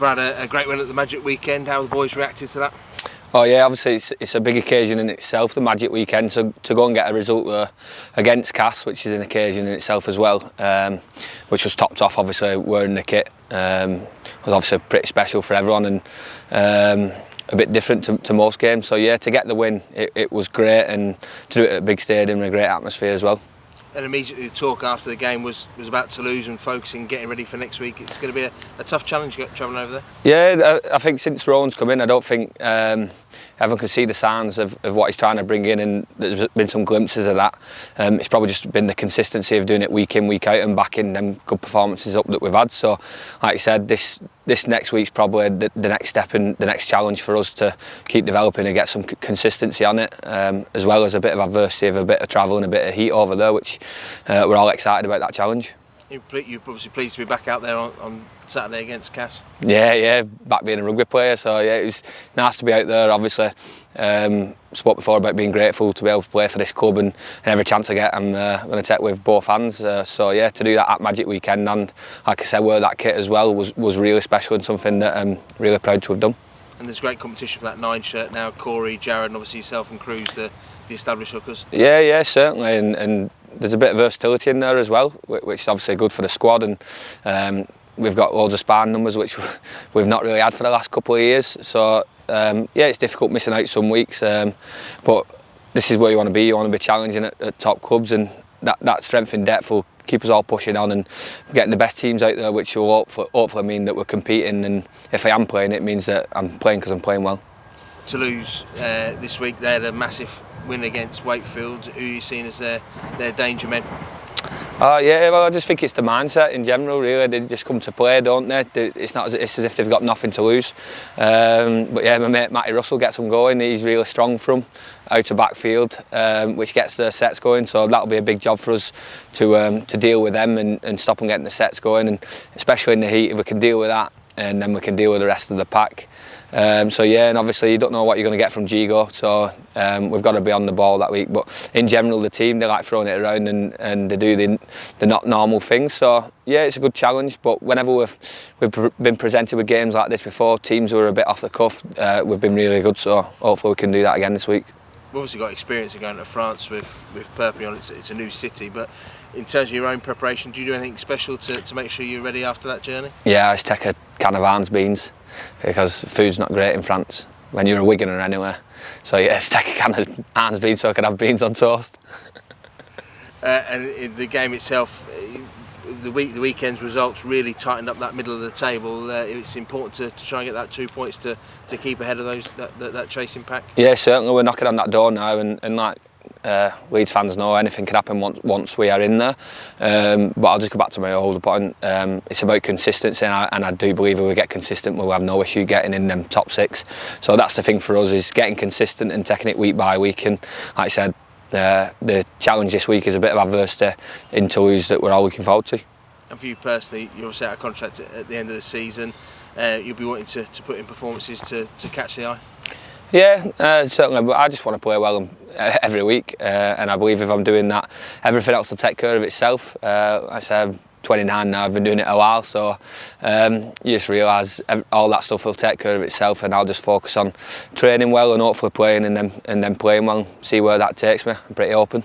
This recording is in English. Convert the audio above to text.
Brad, a great win at the Magic Weekend. How have the boys reacted to that? Oh yeah, obviously it's a big occasion in itself, the Magic Weekend, so to go and get a result there against Cass, which is an occasion in itself as well, which was topped off obviously wearing the kit, was obviously pretty special for everyone and a bit different to most games. So yeah, to get the win, it was great, and to do it at a big stadium in a great atmosphere as well. And immediately the talk after the game was about Toulouse and focusing, getting ready for next week. It's going to be a tough challenge travelling over there. Yeah, I think since Rowan's come in, I don't think everyone can see the signs of what he's trying to bring in, and there's been some glimpses of that. It's probably just been the consistency of doing it week in, week out, and backing them good performances up that we've had. So, like I said, this next week's probably the next step and the next challenge for us to keep developing and get some consistency on it, as well as a bit of adversity of a bit of travel and a bit of heat over there, which we're all excited about that challenge. You're obviously pleased to be back out there on Saturday against Cass. Yeah, back being a rugby player, so yeah, it was nice to be out there. Obviously, spoke before about being grateful to be able to play for this club, and every chance I get, I'm going to take with both hands. So yeah, to do that at Magic Weekend, and like I said, wear that kit as well was really special and something that I'm really proud to have done. And there's great competition for that 9 shirt now. Corey, Jared, and obviously yourself and Cruz, the established hookers. Yeah, certainly, and there's a bit of versatility in there as well, which is obviously good for the squad, and we've got loads of sparring numbers which we've not really had for the last couple of years. So yeah, it's difficult missing out some weeks, but this is where you want to be challenging at top clubs, and that strength in depth will keep us all pushing on and getting the best teams out there, which will hopefully mean that we're competing, and if I am playing, it means that I'm playing because I'm playing well. Toulouse this week, they had a massive win against Wakefield. Who are you seeing as their danger men? Yeah, well, I just think it's the mindset in general, really. They just come to play, don't they? It's not as if they've got nothing to lose. But yeah, my mate Matty Russell gets them going. He's really strong from out of backfield, which gets the sets going. So that'll be a big job for us to deal with them and stop them getting the sets going. And especially in the heat, if we can deal with that, and then we can deal with the rest of the pack. So yeah, and obviously you don't know what you're going to get from Gigo, so we've got to be on the ball that week. But in general, the team, they like throwing it around and they do the not normal things. So yeah, it's a good challenge. But whenever we've been presented with games like this before, teams who are a bit off the cuff, we've been really good. So hopefully we can do that again this week. We've obviously got experience of going to France with Perpignan. It's a new city, but in terms of your own preparation, do you do anything special to make sure you're ready after that journey? Yeah, I just take a can of Arns beans because food's not great in France when you're a Wigan or anywhere. So yeah, just take a can of Arns beans so I can have beans on toast. And in the game itself, the weekend's results really tightened up that middle of the table. It's important to try and get that 2 points to keep ahead of that chasing pack. Yeah, certainly we're knocking on that door now, and like Leeds fans know, anything can happen once we are in there. But I'll just go back to my older point. It's about consistency, and I do believe if we get consistent, we'll have no issue getting in them top 6. So that's the thing for us, is getting consistent and taking it week by week. And like I said, the challenge this week is a bit of adversity in Toulouse that we're all looking forward to. And for you personally, you're set a contract at the end of the season. You'll be wanting to put in performances to catch the eye. Yeah, certainly, but I just want to play well every week, and I believe if I'm doing that, everything else will take care of itself. I said, I'm 29 now, I've been doing it a while, so you just realise all that stuff will take care of itself, and I'll just focus on training well and hopefully playing, and then playing well, see where that takes me. I'm pretty open.